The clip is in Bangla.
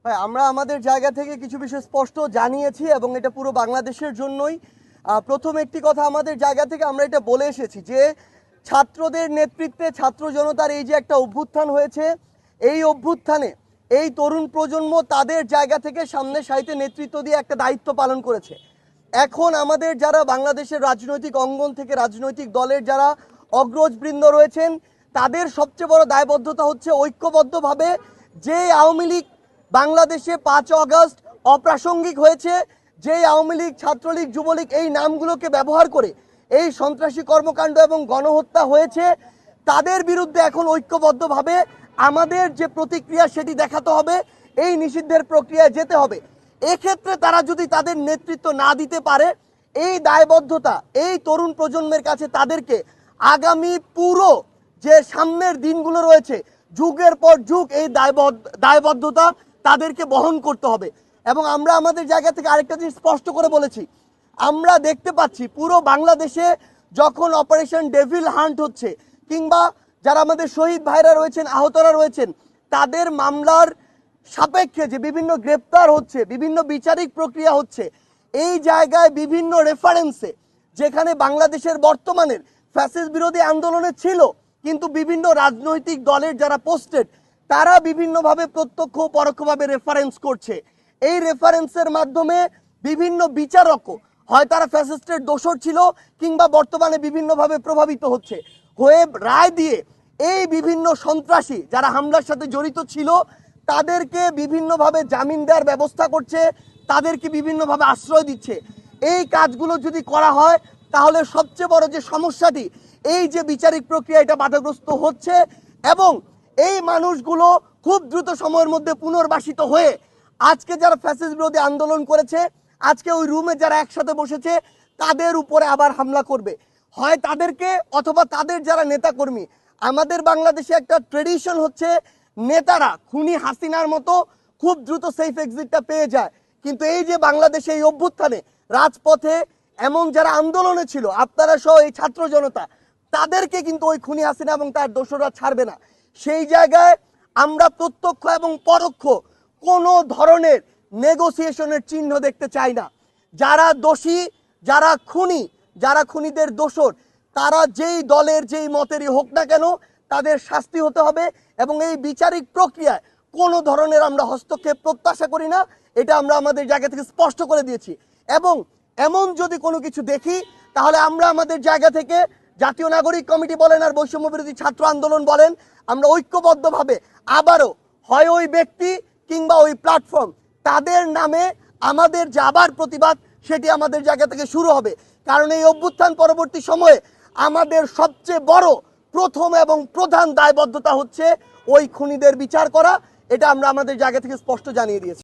আমরা আমাদের জায়গা থেকে কিছু বিষয় স্পষ্ট জানিয়েছি এবং এটা পুরো বাংলাদেশের জন্যই। প্রথম একটি কথা, আমাদের জায়গা থেকে আমরা এটা বলে এসেছি যে ছাত্রদের নেতৃত্বে ছাত্র জনতার এই যে একটা অভ্যুত্থান হয়েছে, এই অভ্যুত্থানে এই তরুণ প্রজন্ম তাদের জায়গা থেকে সামনে সারিতে নেতৃত্ব দিয়ে একটা দায়িত্ব পালন করেছে। এখন আমাদের যারা বাংলাদেশের রাজনৈতিক অঙ্গন থেকে রাজনৈতিক দলের যারা অগ্রজবৃন্দ রয়েছেন, তাদের সবচেয়ে বড় দায়বদ্ধতা হচ্ছে ঐক্যবদ্ধভাবে যে আওয়ামী লীগ বাংলাদেশে 5 আগস্ট অপ্রাসঙ্গিক হয়েছে, যেই আওয়ামী লীগ ছাত্রলীগ যুবলীগ এই নামগুলোকে ব্যবহার করে এই সন্ত্রাসী কর্মকাণ্ড এবং গণহত্যা হয়েছে, তাদের বিরুদ্ধে এখন ঐক্যবদ্ধভাবে আমাদের যে প্রতিক্রিয়া সেটি দেখাতে হবে, এই নিষিদ্ধের প্রক্রিয়ায় যেতে হবে। এক্ষেত্রে তারা যদি তাদের নেতৃত্ব না দিতে পারে, এই দায়বদ্ধতা এই তরুণ প্রজন্মের কাছে তাদেরকে আগামী পুরো যে সামনের দিনগুলো রয়েছে, যুগের পর যুগ এই দায়বদ্ধতা তাদেরকে বহন করতে হবে। এবং আমরা আমাদের জায়গা থেকে আরেকটা জিনিস স্পষ্ট করে বলেছি, আমরা দেখতে পাচ্ছি পুরো বাংলাদেশে যখন অপারেশন ডেভিল হান্ট হচ্ছে, কিংবা যারা আমাদের শহীদ ভাইরা রয়েছেন, আহতরা রয়েছেন, তাদের মামলার সাপেক্ষে যে বিভিন্ন গ্রেপ্তার হচ্ছে, বিভিন্ন বিচারিক প্রক্রিয়া হচ্ছে, এই জায়গায় বিভিন্ন রেফারেন্সে যেখানে বাংলাদেশের বর্তমানের ফ্যাসিস্ট বিরোধী আন্দোলনে ছিল, কিন্তু বিভিন্ন রাজনৈতিক দলের যারা পোস্টেড তারা বিভিন্নভাবে প্রত্যক্ষ ও পরোক্ষভাবে রেফারেন্স করছে। এই রেফারেন্সের মাধ্যমে বিভিন্ন বিচারকও হয় তারা ফ্যাসিস্টের দোষর ছিল, কিংবা বর্তমানে বিভিন্নভাবে প্রভাবিত হচ্ছে হয়ে রায় দিয়ে এই বিভিন্ন সন্ত্রাসী যারা হামলার সাথে জড়িত ছিল তাদেরকে বিভিন্নভাবে জামিন দেওয়ার ব্যবস্থা করছে, তাদেরকে বিভিন্নভাবে আশ্রয় দিচ্ছে। এই কাজগুলো যদি করা হয় তাহলে সবচেয়ে বড় যে সমস্যাটি, এই যে বিচারিক প্রক্রিয়া এটা বাধাগ্রস্ত হচ্ছে এবং এই মানুষগুলো খুব দ্রুত সময়ের মধ্যে পুনর্বাসিত হয়ে আজকে যারা ফ্যাসিস্ট বিরোধী আন্দোলন করেছে, আজকে ওই রুমে যারা একসাথে বসেছে, তাদের উপরে আবার হামলা করবে, হয় তাদেরকে অথবা তাদের যারা নেতাকর্মী। আমাদের বাংলাদেশে একটা ট্রেডিশন হচ্ছে নেতারা খুনি হাসিনার মতো খুব দ্রুত সেফ এক্সিটটা পেয়ে যায়, কিন্তু এই যে বাংলাদেশে এই অভ্যুত্থানে রাজপথে এমন যারা আন্দোলনে ছিল, আপনারা সহ এই ছাত্র জনতা, তাদেরকে কিন্তু ওই খুনি হাসিনা এবং তার দোসররা ছাড়বে না। সেই জায়গায় আমরা প্রত্যক্ষ এবং পরোক্ষ কোনো ধরনের নেগোসিয়েশনের চিহ্ন দেখতে চাই না। যারা দোষী, যারা খুনি, যারা খুনিদের দোসর, তারা যেই দলের যেই মতেরই হোক না কেন, তাদের শাস্তি হতে হবে এবং এই বিচারিক প্রক্রিয়ায় কোনো ধরনের আমরা হস্তক্ষেপ প্রত্যাশা করি না, এটা আমরা আমাদের জায়গা থেকে স্পষ্ট করে দিয়েছি। এবং এমন যদি কোনো কিছু দেখি তাহলে আমরা আমাদের জায়গা থেকে জাতীয় নাগরিক কমিটি বলেন আর বৈষম্য বিরোধী ছাত্র আন্দোলন বলেন, আমরা ঐক্যবদ্ধভাবে আবারও হয় ওই ব্যক্তি কিংবা ওই প্ল্যাটফর্ম তাদের নামে আমাদের যে আবার প্রতিবাদ সেটি আমাদের জায়গা থেকে শুরু হবে। কারণ এই অভ্যুত্থান পরবর্তী সময়ে আমাদের সবচেয়ে বড় প্রথম এবং প্রধান দায়বদ্ধতা হচ্ছে ওই খুনিদের বিচার করা, এটা আমরা আমাদের জায়গা থেকে স্পষ্ট জানিয়ে দিয়েছি।